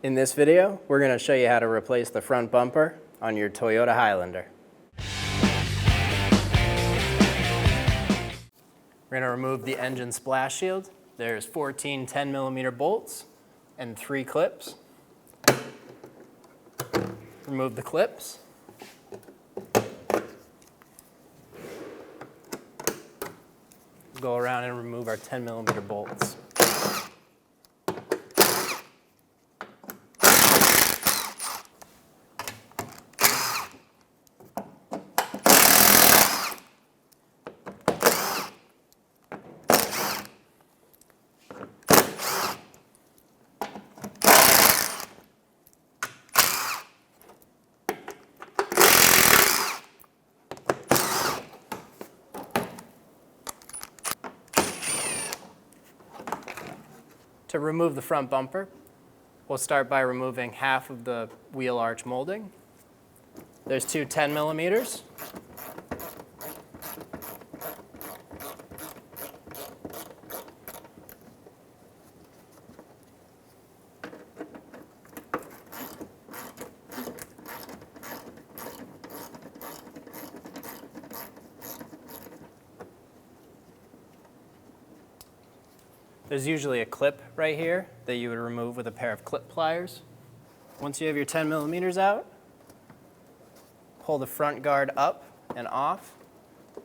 In this video, we're going to show you how to replace the front bumper on your Toyota Highlander. We're going to remove the engine splash shield. There's 14 10mm bolts and 3 clips. Remove the clips. Go around and remove our 10mm bolts. To remove the front bumper, we'll start by removing half of the wheel arch molding. There's 2 10mm. There's usually a clip right here that you would remove with a pair of clip pliers. Once you have your 10mm out, pull the front guard up and off.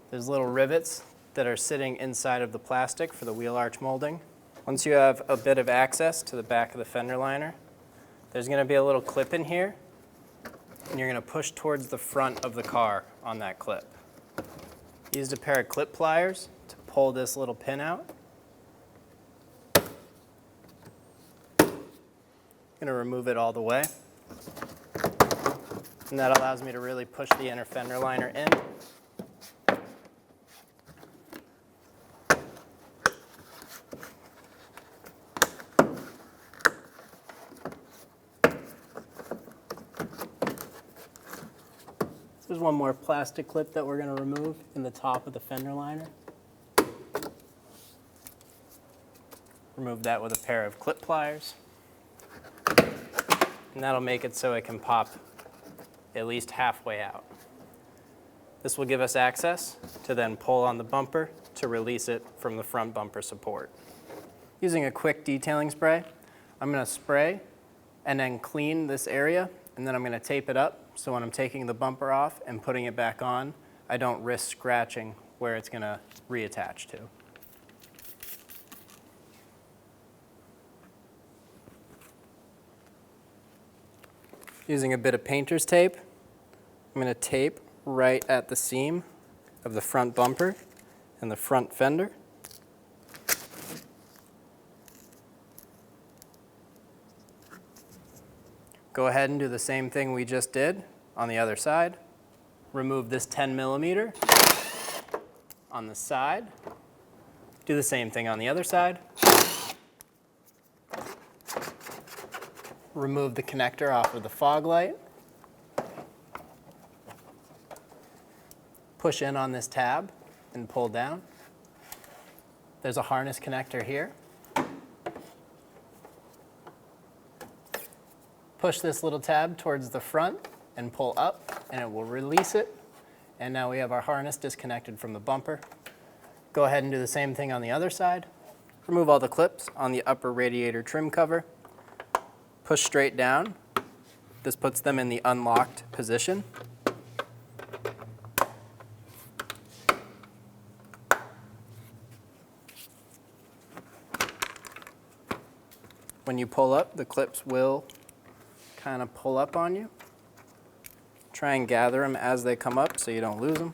There's little rivets that are sitting inside of the plastic for the wheel arch molding. Once you have a bit of access to the back of the fender liner, there's going to be a little clip in here, and you're going to push towards the front of the car on that clip. Used a pair of clip pliers to pull this little pin out. I'm going to remove it all the way, and that allows me to really push the inner fender liner in. There's one more plastic clip that we're going to remove in the top of the fender liner. Remove that with a pair of clip pliers. And that'll make it so it can pop at least halfway out. This will give us access to then pull on the bumper to release it from the front bumper support. Using a quick detailing spray, I'm going to spray and then clean this area, and then I'm going to tape it up so when I'm taking the bumper off and putting it back on, I don't risk scratching where it's going to reattach to. Using a bit of painter's tape, I'm going to tape right at the seam of the front bumper and the front fender. Go ahead and do the same thing we just did on the other side. Remove this 10mm on the side. Do the same thing on the other side. Remove the connector off of the fog light. Push in on this tab and pull down. There's a harness connector here. Push this little tab towards the front and pull up, and it will release it. And now we have our harness disconnected from the bumper. Go ahead and do the same thing on the other side. Remove all the clips on the upper radiator trim cover. Push straight down. This puts them in the unlocked position. When you pull up, the clips will kind of pull up on you. Try and gather them as they come up so you don't lose them.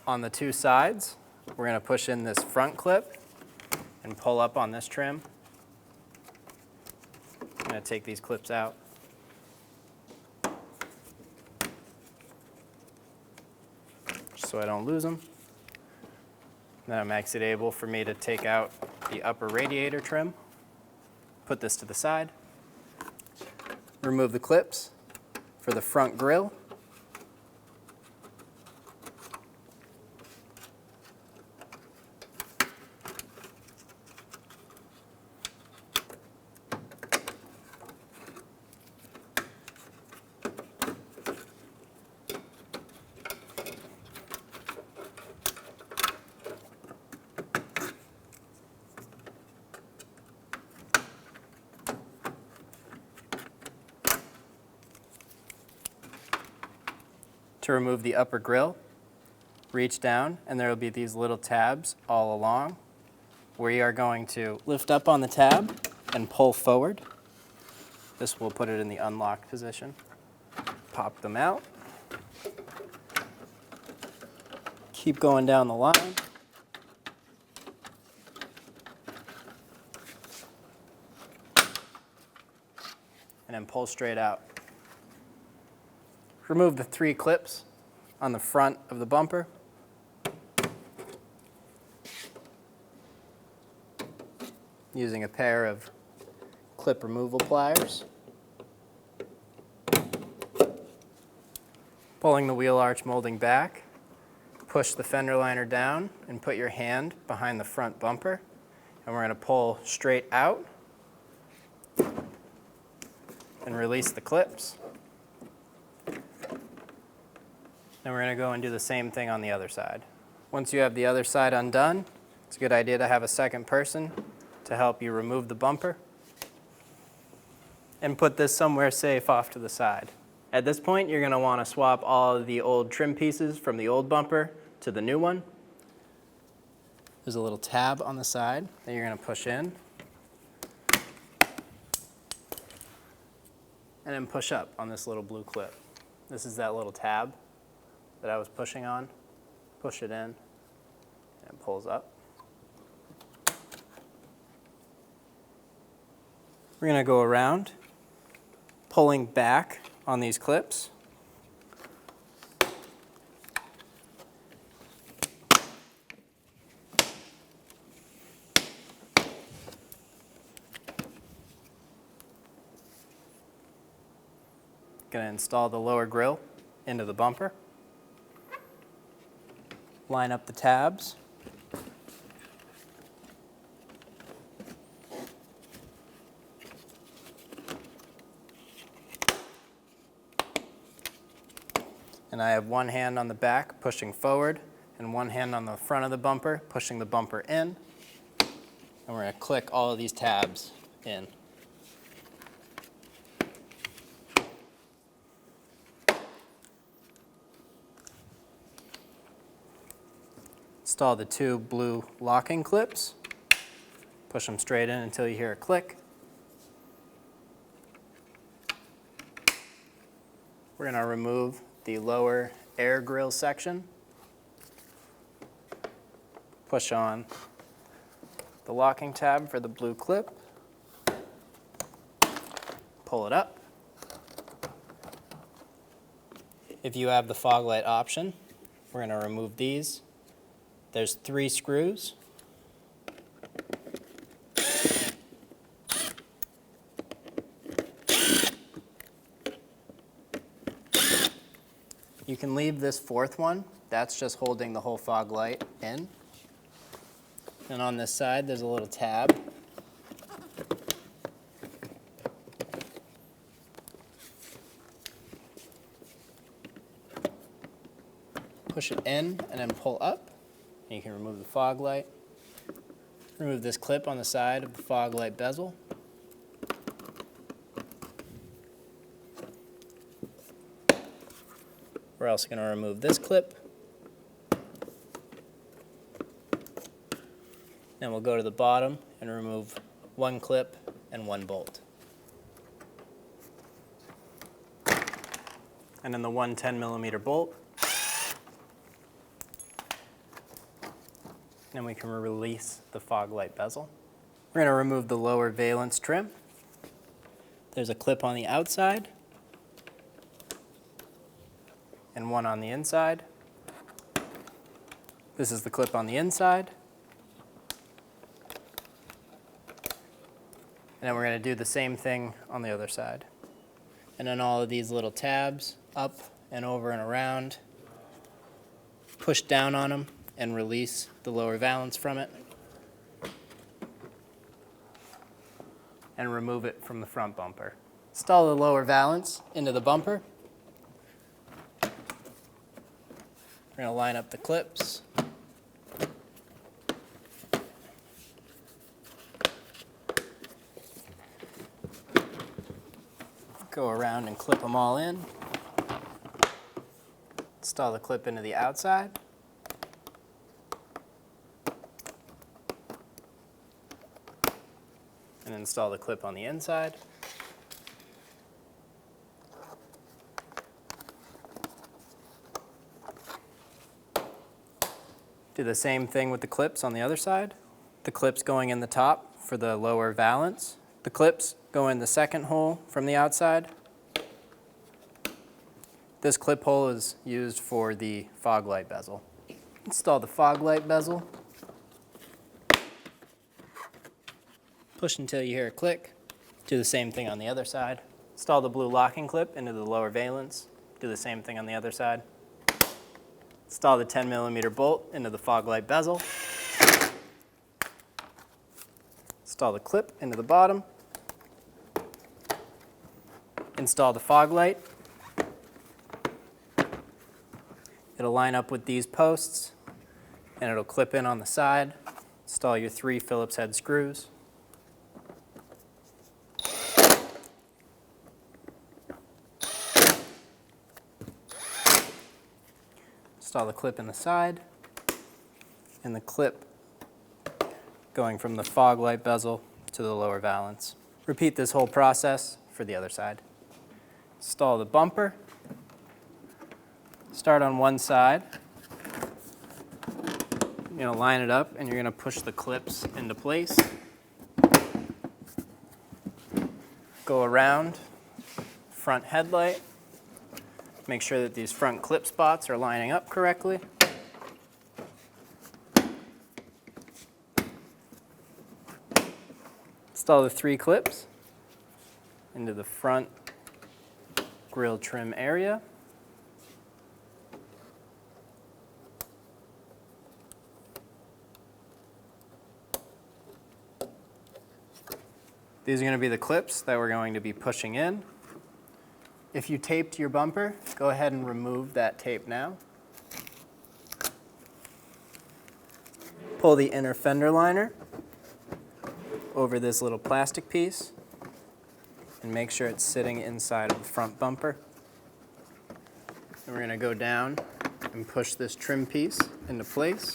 On the 2 sides, we're going to push in this front clip and pull up on this trim. I'm going to take these clips out. Just so I don't lose them. Then it makes it able for me to take out the upper radiator trim, put this to the side, remove the clips for the front grille. To remove the upper grille, reach down and there will be these little tabs all along. We are going to lift up on the tab and pull forward. This will put it in the unlocked position. Pop them out. Keep going down the line. And then pull straight out. Remove the 3 clips on the front of the bumper. Using a pair of clip removal pliers. Pulling the wheel arch molding back, push the fender liner down and put your hand behind the front bumper. And we're going to pull straight out and release the clips. Then we're going to go and do the same thing on the other side. Once you have the other side undone, it's a good idea to have a second person to help you remove the bumper and put this somewhere safe off to the side. At this point, you're going to want to swap all of the old trim pieces from the old bumper to the new one. There's a little tab on the side that you're going to push in and then push up on this little blue clip. This is that little tab that I was pushing on. Push it in and it pulls up. We're going to go around, pulling back on these clips. Going to install the lower grille into the bumper. Line up the tabs. And I have one hand on the back pushing forward and one hand on the front of the bumper pushing the bumper in. And we're going to click all of these tabs in. Install the 2 blue locking clips. Push them straight in until you hear a click. We're going to remove the lower air grill section. Push on the locking tab for the blue clip. Pull it up. If you have the fog light option, we're going to remove these. There's 3 screws. You can leave this 4th one. That's just holding the whole fog light in. And on this side, there's a little tab. Push it in and then pull up. And you can remove the fog light. Remove this clip on the side of the fog light bezel. We're also going to remove this clip. Then we'll go to the bottom and remove 1 clip and 1 bolt. And then the 1 10mm bolt. Then we can release the fog light bezel. We're going to remove the lower valence trim. There's a clip on the outside and one on the inside. This is the clip on the inside. And then we're going to do the same thing on the other side. And then all of these little tabs, up and over and around, push down on them and release the lower valance from it. And remove it from the front bumper. Install the lower valance into the bumper. We're going to line up the clips. Go around and clip them all in. Install the clip into the outside. And install the clip on the inside. Do the same thing with the clips on the other side. The clips going in the top for the lower valance. The clips go in the second hole from the outside. This clip hole is used for the fog light bezel. Install the fog light bezel. Push until you hear a click. Do the same thing on the other side. Install the blue locking clip into the lower valance. Do the same thing on the other side. Install the 10mm bolt into the fog light bezel. Install the clip into the bottom. Install the fog light. It'll line up with these posts and it'll clip in on the side. Install your 3 Phillips head screws. Install the clip in the side and the clip going from the fog light bezel to the lower valance. Repeat this whole process for the other side. Install the bumper. Start on one side. You're going to line it up and you're going to push the clips into place. Go around front headlight. Make sure that these front clip spots are lining up correctly. Install the 3 clips into the front grille trim area. These are going to be the clips that we're going to be pushing in. If you taped your bumper, go ahead and remove that tape now. Pull the inner fender liner over this little plastic piece and make sure it's sitting inside of the front bumper. And we're going to go down and push this trim piece into place.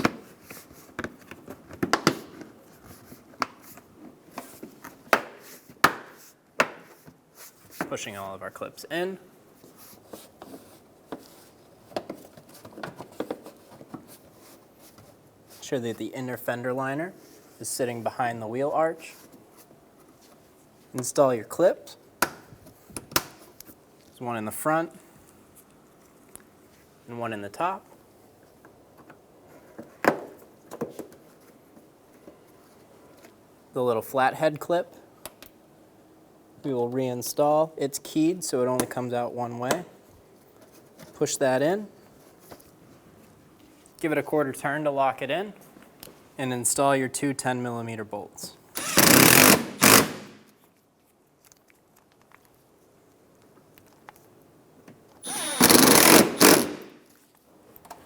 Pushing all of our clips in. Ensure that the inner fender liner is sitting behind the wheel arch. Install your clips. There's one in the front and one in the top. The little flathead clip we will reinstall. It's keyed, so it only comes out one way. Push that in. Give it a quarter turn to lock it in. And install your 2 10mm bolts.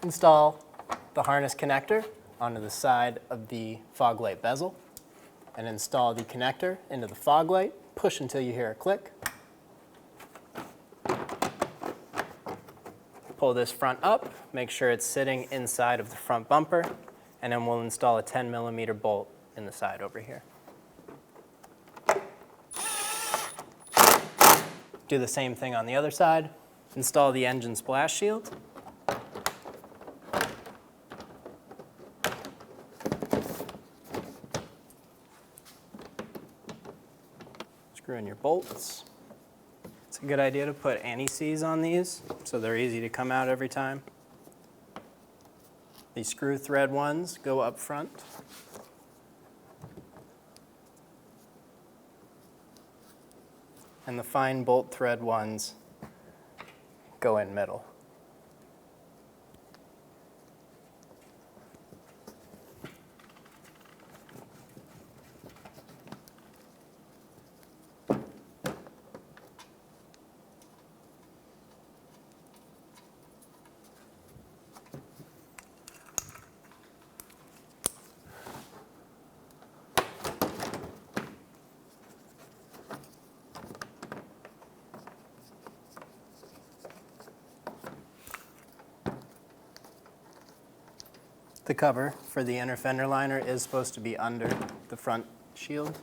Install the harness connector onto the side of the fog light bezel. And install the connector into the fog light. Push until you hear a click. Pull this front up, make sure it's sitting inside of the front bumper, and then we'll install a 10mm bolt in the side over here. Do the same thing on the other side. Install the engine splash shield. Screw in your bolts. It's a good idea to put anti-seize on these so they're easy to come out every time. These screw thread ones go up front. And the fine bolt thread ones go in middle. The cover for the inner fender liner is supposed to be under the front shield.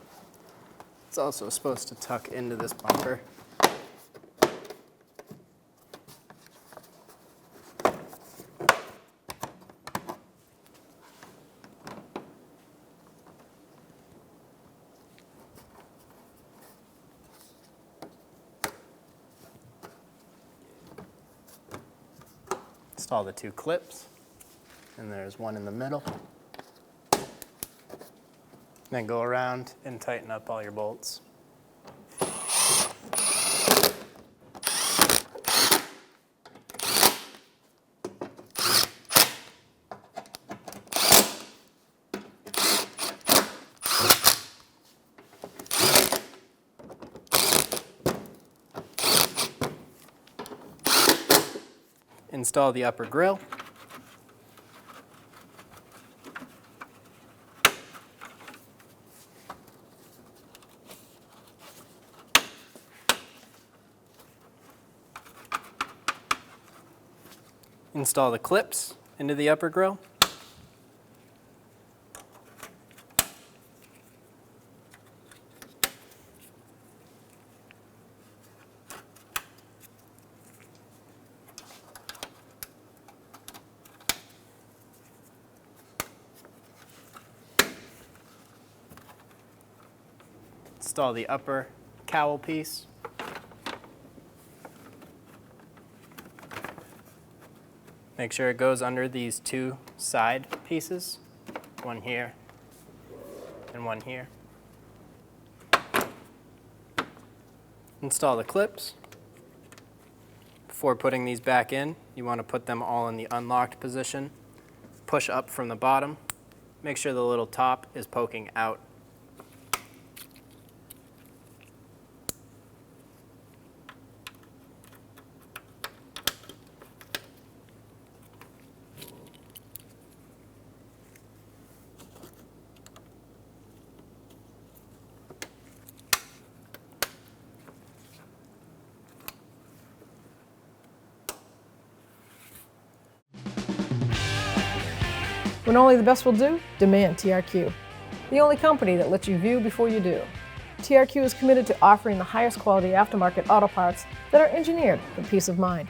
It's also supposed to tuck into this bumper. Install the two clips, and there's one in the middle. Then go around and tighten up all your bolts. Install the upper grille. Install the clips into the upper grille. Install the upper cowl piece. Make sure it goes under these two side pieces, one here and one here. Install the clips. Before putting these back in, you want to put them all in the unlocked position. Push up from the bottom. Make sure the little top is poking out. When only the best will do, demand TRQ. The only company that lets you view before you do. TRQ is committed to offering the highest quality aftermarket auto parts that are engineered for peace of mind.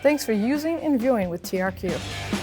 Thanks for using and viewing with TRQ.